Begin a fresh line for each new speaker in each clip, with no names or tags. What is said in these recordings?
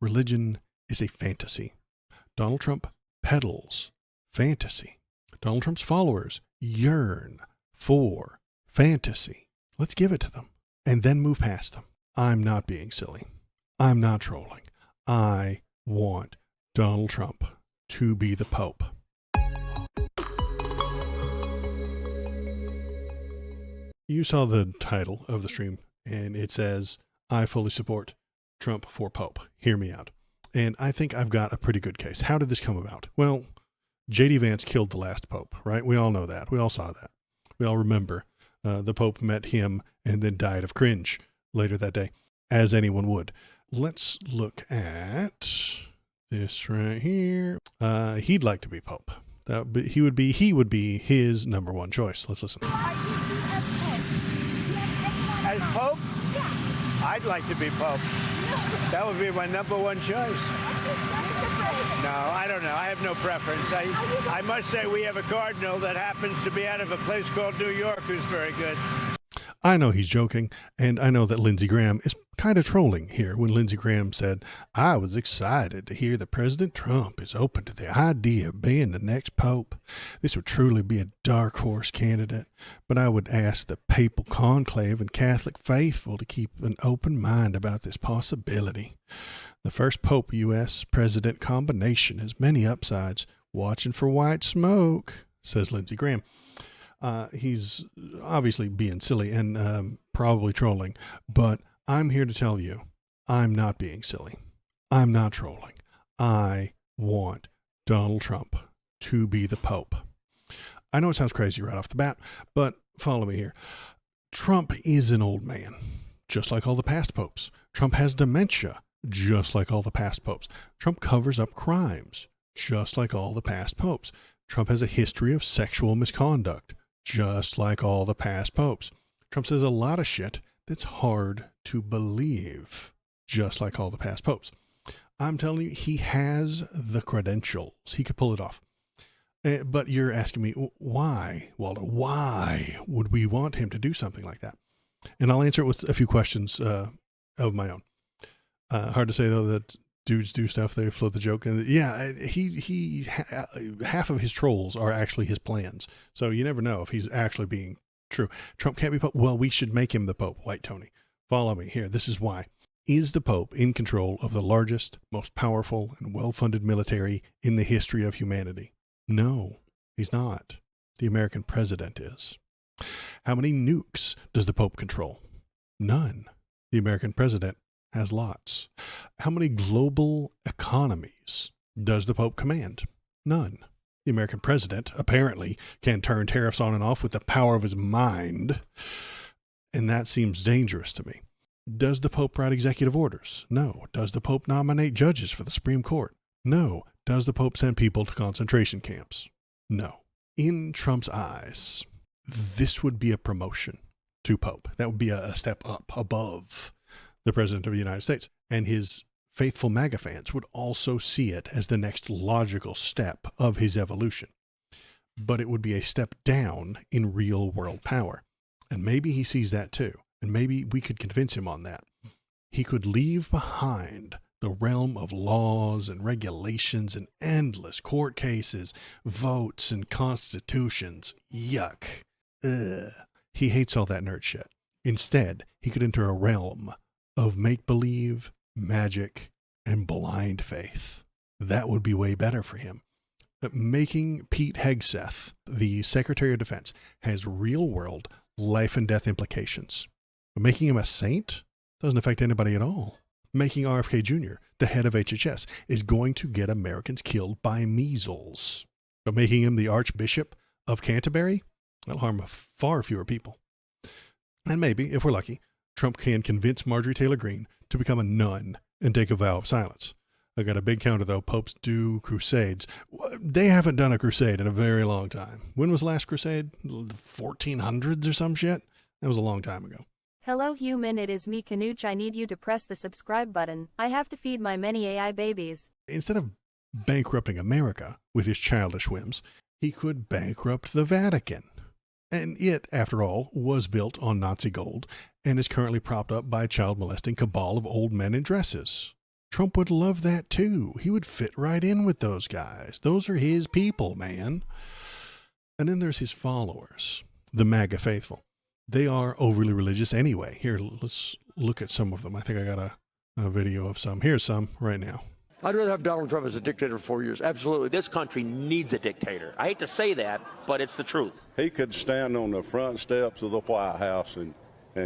Religion is a fantasy. Donald Trump peddles fantasy. Donald Trump's followers yearn for fantasy. Let's give it to them and then move past them. I'm not being silly. I'm not trolling. I want Donald Trump to be the Pope. You saw the title of the stream, and it says, I fully support Trump for Pope. Hear me out. And I think I've got a pretty good case. How did this come about? Well, J.D. Vance killed the last Pope, right? We all know that. We all saw that. We all remember the Pope met him and then died of cringe later that day, as anyone would. Let's look at this right here. He'd like to be Pope. He would be his number one choice. Let's listen.
As Pope? Yeah. I'd like to be Pope. That would be my number one choice. No, I don't know. I have no preference. I must say we have a cardinal that happens to be out of a place called New York who's very good.
I know he's joking, and I know that Lindsey Graham is kind of trolling here when Lindsey Graham said, I was excited to hear that President Trump is open to the idea of being the next Pope. This would truly be a dark horse candidate, but I would ask the papal conclave and Catholic faithful to keep an open mind about this possibility. The first Pope U.S. president combination has many upsides. Watching for white smoke, says Lindsey Graham. He's obviously being silly and probably trolling, but I'm here to tell you, I'm not being silly. I'm not trolling. I want Donald Trump to be the Pope. I know it sounds crazy right off the bat, but follow me here. Trump is an old man, just like all the past popes. Trump has dementia, just like all the past popes. Trump covers up crimes, just like all the past popes. Trump has a history of sexual misconduct, just like all the past popes. Trump says a lot of shit that's hard to believe, just like all the past popes. I'm telling you, he has the credentials. He could pull it off. But you're asking me, why, Waldo? Why would we want him to do something like that? And I'll answer it with a few questions of my own. Hard to say, though, that dudes do stuff. They float the joke. And yeah, half of his trolls are actually his plans. So you never know if he's actually being true. Trump can't be Pope. Well, we should make him the Pope, White Tony. Follow me here. This is why. Is the Pope in control of the largest, most powerful, and well-funded military in the history of humanity? No, he's not. The American president is. How many nukes does the Pope control? None. The American president has lots. How many global economies does the Pope command? None. The American president apparently can turn tariffs on and off with the power of his mind, and that seems dangerous to me. Does the Pope write executive orders? No. Does the Pope nominate judges for the Supreme Court? No. Does the Pope send people to concentration camps? No. In Trump's eyes, this would be a promotion to Pope. That would be a step up above the President of the United States. And his faithful MAGA fans would also see it as the next logical step of his evolution. But it would be a step down in real world power. And maybe he sees that too. And maybe we could convince him on that. He could leave behind the realm of laws and regulations and endless court cases, votes and constitutions. Yuck. Ugh. He hates all that nerd shit. Instead, he could enter a realm of make-believe, magic, and blind faith. That would be way better for him. Making Pete Hegseth the Secretary of Defense has real-world life and death implications. But making him a saint doesn't affect anybody at all. Making RFK Jr. the head of HHS is going to get Americans killed by measles. But making him the Archbishop of Canterbury, that'll harm far fewer people. And maybe, if we're lucky, Trump can convince Marjorie Taylor Greene to become a nun and take a vow of silence. I got a big counter, though. Popes do crusades. They haven't done a crusade in a very long time. When was the last crusade? The 1400s or some shit? That was a long time ago.
Hello human, it is me Canuch. I need you to press the subscribe button. I have to feed my many AI babies.
Instead of bankrupting America with his childish whims, he could bankrupt the Vatican. And it, after all, was built on Nazi gold and is currently propped up by a child molesting cabal of old men in dresses. Trump would love that too. He would fit right in with those guys. Those are his people, man. And then there's his followers, the MAGA Faithful. They are overly religious anyway. Here, let's look at some of them. I think I got a video of some. Here's some right now.
I'd rather have Donald Trump as a dictator for 4 years. Absolutely.
This country needs a dictator. I hate to say that, but it's the truth.
He could stand on the front steps of the White House and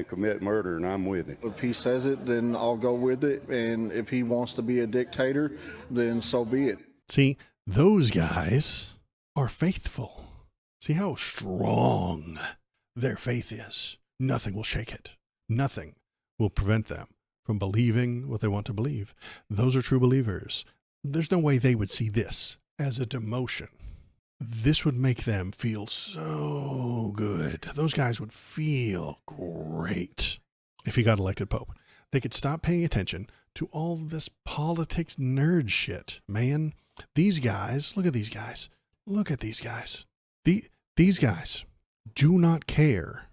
commit murder, and I'm with him.
If he says it, then I'll go with it. And if he wants to be a dictator, then so be it.
See, those guys are faithful. See how strong their faith is. Nothing will shake it. Nothing will prevent them from believing what they want to believe. Those are true believers. There's no way they would see this as a demotion. This would make them feel so good. Those guys would feel great if he got elected Pope. They could stop paying attention to all this politics nerd shit. Man, these guys, look at these guys. Look at these guys. These guys do not care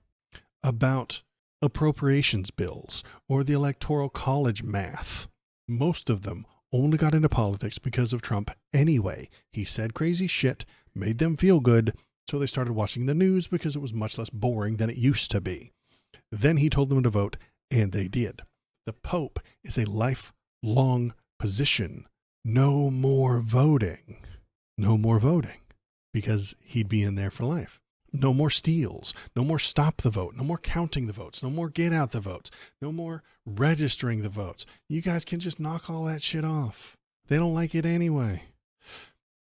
about appropriations bills or the Electoral College math. Most of them only got into politics because of Trump anyway. He said crazy shit, made them feel good, so they started watching the news because it was much less boring than it used to be. Then he told them to vote, and they did. The Pope is a lifelong position. No more voting. No more voting, because he'd be in there for life. No more steals, no more stop the vote, no more counting the votes, no more get out the votes, no more registering the votes. You guys can just knock all that shit off. They don't like it anyway.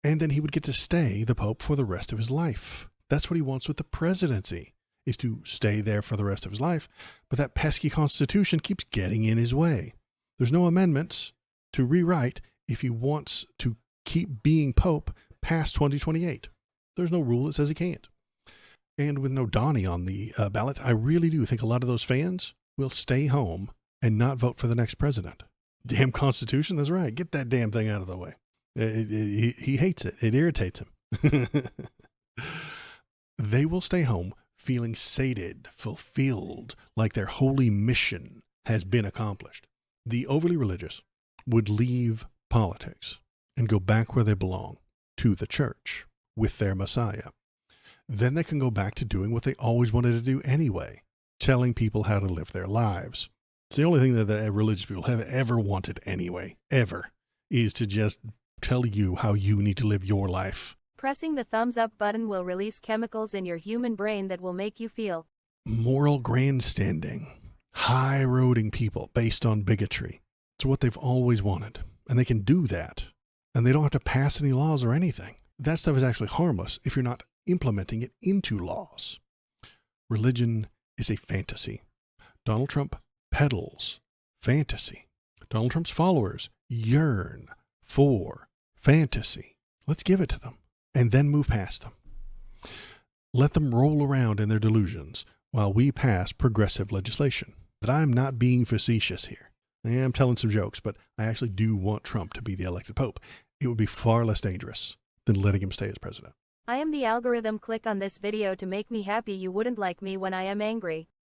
And then he would get to stay the Pope for the rest of his life. That's what he wants with the presidency, is to stay there for the rest of his life. But that pesky Constitution keeps getting in his way. There's no amendments to rewrite if he wants to keep being Pope past 2028. There's no rule that says he can't. And with no Donnie on the ballot, I really do think a lot of those fans will stay home and not vote for the next president. Damn Constitution, that's right. Get that damn thing out of the way. He hates it. It irritates him. They will stay home feeling sated, fulfilled, like their holy mission has been accomplished. The overly religious would leave politics and go back where they belong, to the church, with their Messiah. Then they can go back to doing what they always wanted to do anyway, telling people how to live their lives. It's the only thing that the religious people have ever wanted anyway, ever, is to just tell you how you need to live your life.
Pressing the thumbs up button will release chemicals in your human brain that will make you feel
moral grandstanding, high-roading people based on bigotry. It's what they've always wanted, and they can do that, and they don't have to pass any laws or anything. That stuff is actually harmless if you're not implementing it into laws. Religion is a fantasy. Donald Trump peddles fantasy. Donald Trump's followers yearn for fantasy. Let's give it to them and then move past them. Let them roll around in their delusions while we pass progressive legislation. But I'm not being facetious here. I am telling some jokes, but I actually do want Trump to be the elected Pope. It would be far less dangerous than letting him stay as president.
I am the algorithm. Click on this video to make me happy. You wouldn't like me when I am angry.